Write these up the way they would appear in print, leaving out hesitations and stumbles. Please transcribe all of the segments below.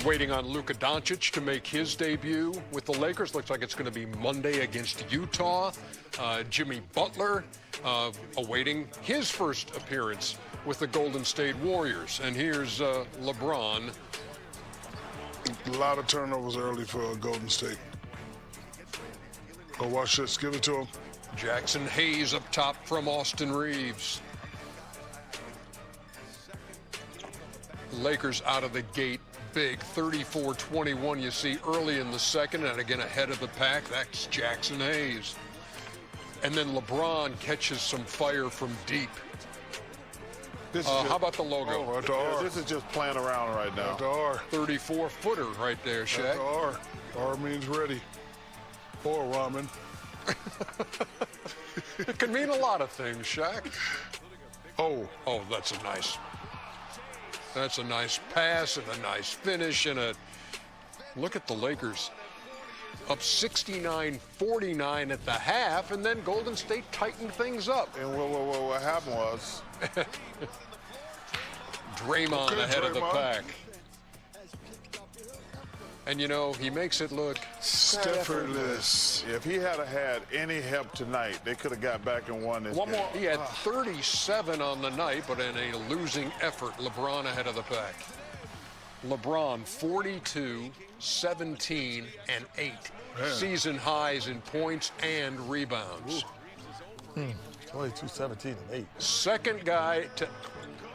Waiting on Luka Doncic to make his debut with the Lakers. Looks like it's going to be Monday against Utah. Jimmy Butler awaiting his first appearance with the Golden State Warriors. And here's LeBron. A lot of turnovers early for Golden State. Go watch this. Give it to him. Jackson Hayes up top from Austin Reeves. Lakers out of the gate big, 34-21. You see early in the second, and again ahead of the pack. That's Jackson Hayes. And then LeBron catches some fire from deep. How about the logo? Right to R. This is just playing around right now. Right to R. 34-footer right there, Shaq. Right to R. R means ready. Or ramen. It can mean a lot of things, Shaq. Oh, That's a nice pass and a nice finish and a look at the Lakers up 69-49 at the half, and then Golden State tightened things up. And what happened was Draymond Okay, ahead of the Draymond. pack. And, you know, he makes it look effortless. if he had had any help tonight, they could have got back and won this one game. more. He had 37 on the night, but in a losing effort, LeBron ahead of the pack. LeBron 42, 17, and 8. Man. Season highs in points and rebounds. 22, 17, and 8. Second guy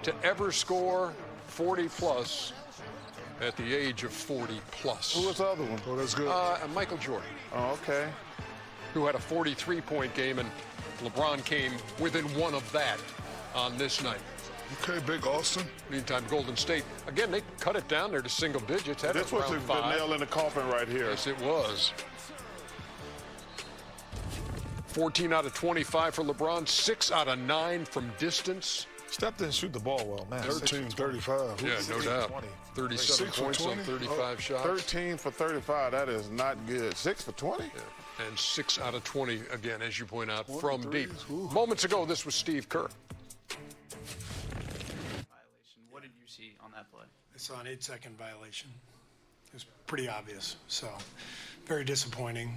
to ever score 40-plus at the age of 40-plus. Who was the other one? Oh, that's good. Michael Jordan, Oh, okay. who had a 43-point game, and LeBron came within one of that on this night. Okay, Big Austin. Meantime, Golden State, again, they cut it down there to single digits. Had This it was the around 5. nail in the coffin right here. Yes, it was. 14 out of 25 for LeBron, 6 out of 9 from distance. Steph didn't shoot the ball well, man. 13, 35. Yeah, no doubt. 20. 37 6 for points on 20? 35 shots. 13 for 35. That is not good. 6 for 20? Yeah. And 6 out of 20, again, as you point out, from threes. deep. Ooh. Moments ago, this was Steve Kerr. Violation. What did you see on that play? I saw an 8-second violation. It was pretty obvious. So, very disappointing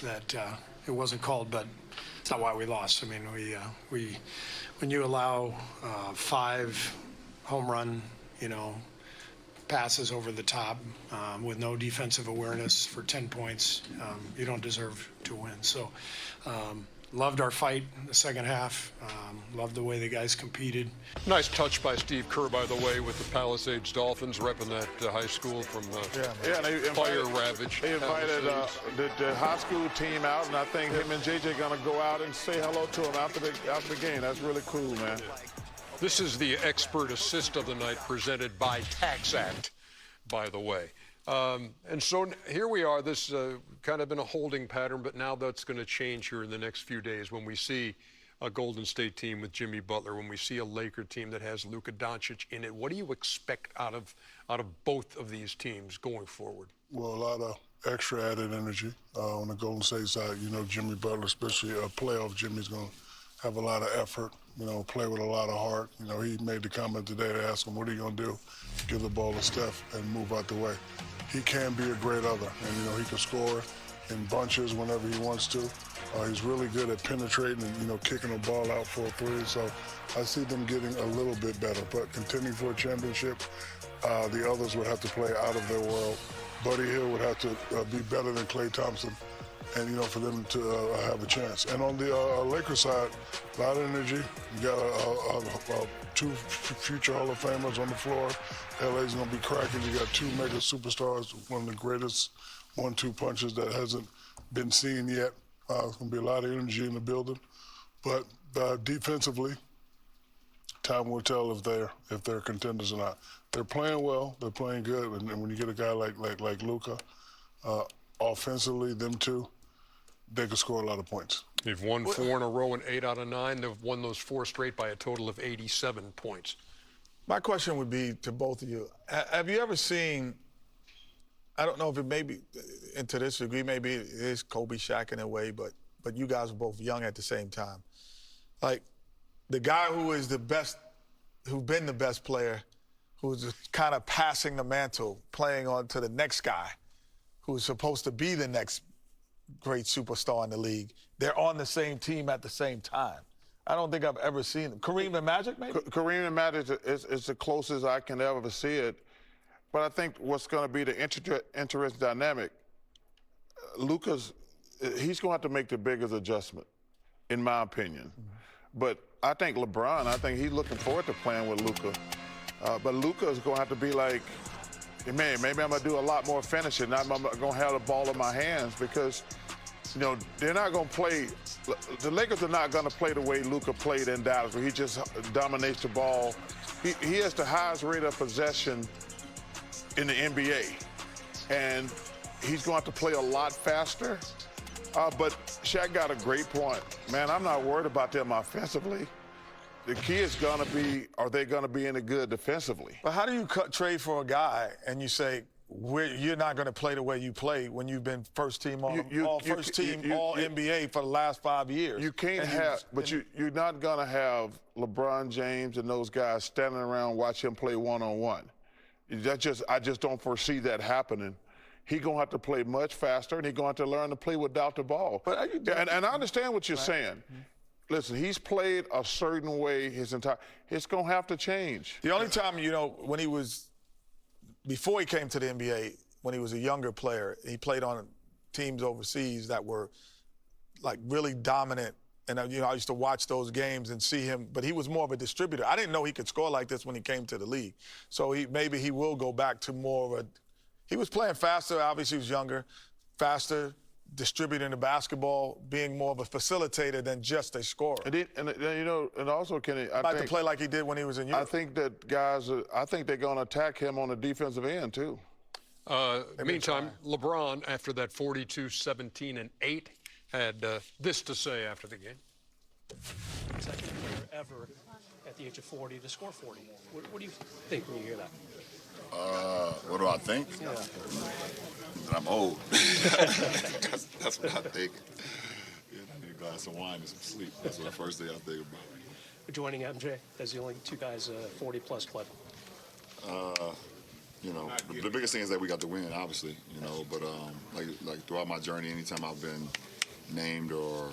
that it wasn't called, but it's not why we lost. I mean, when you allow 5 home run, passes over the top with no defensive awareness for 10 points, you don't deserve to win. So, loved our fight in the second half. Loved the way the guys competed. Nice touch by Steve Kerr, by the way, with the Palisades Dolphins, repping that high school from Yeah, they fire invited, ravaged. they invited the high school team out, and I think him and JJ going to go out and say hello to him after the game. That's really cool, man. This is the expert assist of the night presented by TaxAct, by the way. And so here we are. This kind of been a holding pattern, but now that's going to change here in the next few days when we see a Golden State team with Jimmy Butler, when we see a Laker team that has Luka Doncic in it. What do you expect out of both of these teams going forward? Well, a lot of extra added energy on the Golden State side. Jimmy Butler, especially a playoff Jimmy's going to have a lot of effort, play with a lot of heart. He made the comment today to ask him, what are you going to do? Give the ball to Steph and move out the way. He can be a great other, and, he can score in bunches whenever he wants to. He's really good at penetrating and, kicking the ball out for a three. So I see them getting a little bit better, but contending for a championship, the others would have to play out of their world. Buddy Hield would have to be better than Klay Thompson, and, for them to have a chance. And on the Lakers side, a lot of energy. You got 2 future Hall of Famers on the floor. LA's going to be cracking. You got 2 mega superstars, one of the greatest 1-2 punches that hasn't been seen yet. There's going to be a lot of energy in the building. But defensively, time will tell if they're contenders or not. They're playing well. They're playing good. And when you get a guy like Luka, offensively, them two, they can score a lot of points. They've won 4 in a row and 8 out of 9. They've won those 4 straight by a total of 87 points. My question would be to both of you. Have you ever seen, I don't know if it may be, and to this degree, maybe it is Kobe, Shaq in a way, but you guys were both young at the same time. Like, the guy who is the best, who's been the best player, who's kind of passing the mantle, playing on to the next guy who's supposed to be the next great superstar in the league. They're on the same team at the same time. I don't think I've ever seen them. Kareem and Magic, maybe? Kareem and Magic is the closest I can ever see it. But I think what's going to be the interesting dynamic, Luka's, he's going to have to make the biggest adjustment, in my opinion. But I think LeBron, I think he's looking forward to playing with Luka. But Luka is going to have to be like, man, maybe I'm going to do a lot more finishing. I'm going to have the ball in my hands because, you know, they're not going to play. The Lakers are not going to play the way Luka played in Dallas, where he just dominates the ball. He has the highest rate of possession in the NBA. And he's going to have to play a lot faster. But Shaq got a great point. Man, I'm not worried about them offensively. The key is going to be, are they going to be any good defensively? But how do you trade for a guy and you say, you're not going to play the way you play when you've been first team all NBA for the last 5 years? You can't you're not going to have LeBron James and those guys standing around watch him play one-on-one. I just don't foresee that happening. He's going to have to play much faster, and he's going to have to learn to play without the ball. And I understand what you're saying. Listen, he's played a certain way his entire – it's going to have to change. The only time, you know, when he was – before he came to the NBA, when he was a younger player, he played on teams overseas that were, like, really dominant. And, you know, I used to watch those games and see him, but he was more of a distributor. I didn't know he could score like this when he came to the league. So maybe he will go back to more of a – he was playing faster, obviously he was younger, faster, distributing the basketball, being more of a facilitator than just a scorer. And also, Kenny, I like to play like he did when he was in Europe. I think that guys, I think they're going to attack him on the defensive end, too. Meantime, LeBron, after that 42, 17, and 8, had this to say after the game. Second player ever at the age of 40 to score 40. What do you think when you hear that? What do I think? Yeah. That I'm old. that's what I think. Yeah, I need a glass of wine and some sleep. That's what the first thing I think about. Joining MJ as the only two guys 40-plus club. You know, the biggest thing is that we got to win, obviously. You know, but like throughout my journey, anytime I've been named or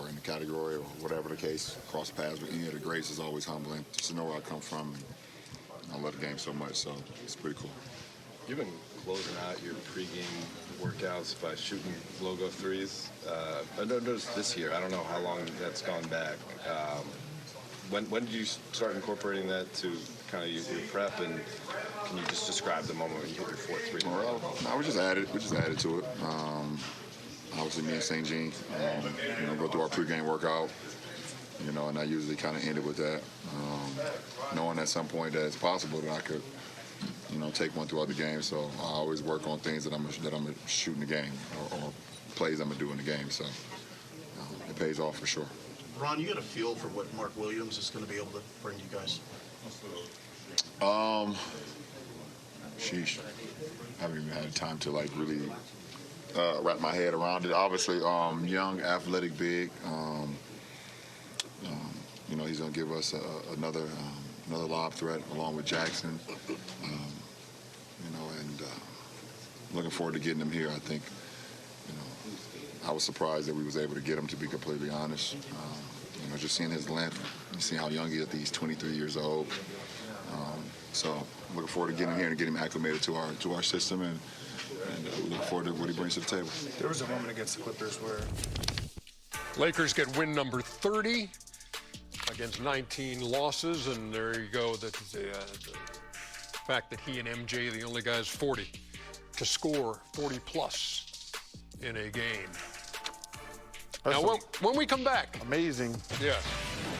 in the category or whatever the case, cross paths with any of the greats is always humbling. Just to know where I come from. And I love the game so much, so it's pretty cool. You've been closing out your pregame workouts by shooting logo threes. I noticed this year, I don't know how long that's gone back. When did you start incorporating that to kind of your prep, and can you just describe the moment when you hit your fourth three? Well, no, we just added to it. Obviously, me and St. Jean, you know, go through our pregame workout. You know, and I usually kind of ended with that, knowing at some point that it's possible that I could, you know, take one throughout the game. So I always work on things that I'm gonna shoot in the game or plays I'm gonna do in the game. So it pays off for sure. Ron, you got a feel for what Mark Williams is going to be able to bring you guys? Sheesh, I haven't even had time to like really wrap my head around it. Obviously, young, athletic, big. You know, he's going to give us another lob threat along with Jackson. You know, and looking forward to getting him here. I think, you know, I was surprised that we was able to get him, to be completely honest. You know, just seeing his length, you see how young he is. He's 23 years old. So looking forward to getting him here and getting him acclimated to our system, and we look forward to what he brings to the table. There was a moment against the Clippers where Lakers get win number 30 against 19 losses, and there you go. The fact that he and MJ are the only guys 40 to score 40-plus in a game. Now, when we come back. Amazing. Yes.